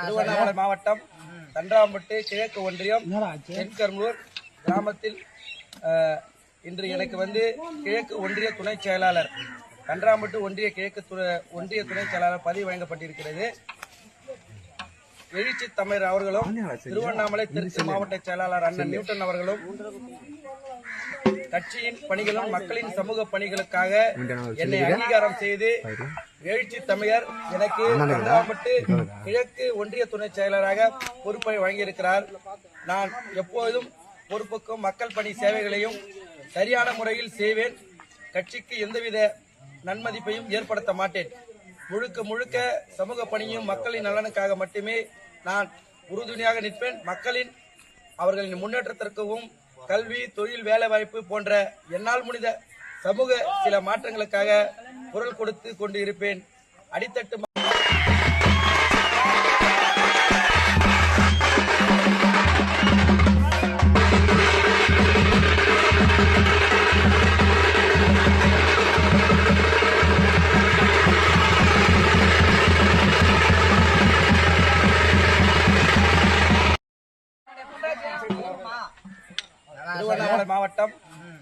திருவண்ணாமலை மாவட்டம் தண்டராம்பட்டு கிழக்கு ஒன்றியம் தென்கர்மூர் கிராமத்தில் இன்று எனக்கு கிழக்கு ஒன்றிய துணை செயலாளர் தண்டராம்பட்டு ஒன்றிய கிழக்கு ஒன்றிய துணை செயலாளர் பதவி வழங்கப்பட்டிருக்கிறது. எழுச்சி தமிழர் அவர்களும் திருவண்ணாமலை தெற்கு மாவட்ட செயலாளர் அண்ணன் நியூட்டன் அவர்களும் கட்சியின் பணிகளும் மக்களின் சமூக பணிகளுக்காக என்னை அங்கீகாரம் செய்து எழுச்சி தமிழர் எனக்கு தண்டராம்பட்டு கிழக்கு ஒன்றிய துணை செயலராக பொறுப்பை வழங்கியிருக்கிறார். நான் எப்போதும் பொறுப்புக்கும் மக்கள் பணி சேவைகளையும் சரியான முறையில் செய்வேன். கட்சிக்கு எந்தவித நன்மதிப்பையும் ஏற்படுத்த மாட்டேன். முழுக்க முழுக்க சமூக பணியும் மக்களின் நலனுக்காக மட்டுமே நான் உறுதுணையாக நிற்பேன். அவர்களின் முன்னேற்றத்திற்கும் கல்வி, தொழில், வேலைவாய்ப்பு போன்ற என்னால் முடிந்த சமூக சில மாற்றங்களுக்காக குரல் கொடுத்து கொண்டு இருப்பேன். அடித்தட்டு திருவண்ணாமலை மாவட்டம்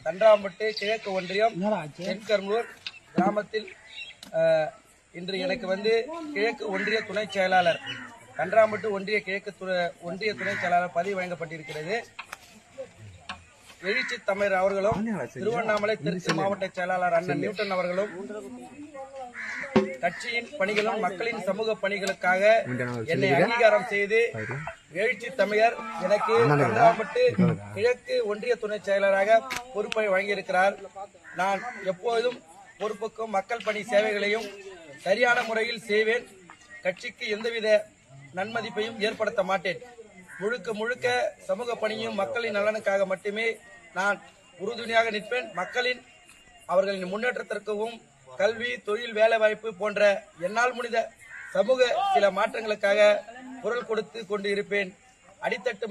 தண்டராம்பட்டு கிழக்கு ஒன்றியம் தென்கர்மூர் கிராமத்தில் இன்று எனக்கு கிழக்கு ஒன்றிய துணை செயலாளர் தண்டராம்பட்டு ஒன்றிய கிழக்கு ஒன்றிய துணை செயலாளர் பதவி வழங்கப்பட்டிருக்கிறது. எழுச்சி தமிழர் அவர்களும் திருவண்ணாமலை தெற்கு மாவட்ட செயலாளர் அண்ணன் நியூட்டன் அவர்களும் கட்சியின் பணிகளும் மக்களின் சமூக பணிகளுக்காக என்னை அங்கீகாரம் செய்து எழுச்சி தமிழர் எனக்கு தண்டராம்பட்டு கிழக்கு ஒன்றிய துணை செயலராக பொறுப்பை வழங்கியிருக்கிறார். நான் எப்போதும் பொறுப்புக்கும் மக்கள் பணி சேவைகளையும் சரியான முறையில் செய்வேன். கட்சிக்கு எந்தவித நன்மதிப்பையும் ஏற்படுத்த மாட்டேன். முழுக்க முழுக்க சமூக பணியும் மக்களின் நலனுக்காக மட்டுமே நான் உறுதுணையாக நிற்பேன். அவர்களின் முன்னேற்றத்திற்கும் கல்வி, தொழில், வேலைவாய்ப்பு போன்ற என்னால் முடிந்த சமூக சில மாற்றங்களுக்காக குரல் கொடுத்து கொண்டு இருப்பேன். அடித்தட்டு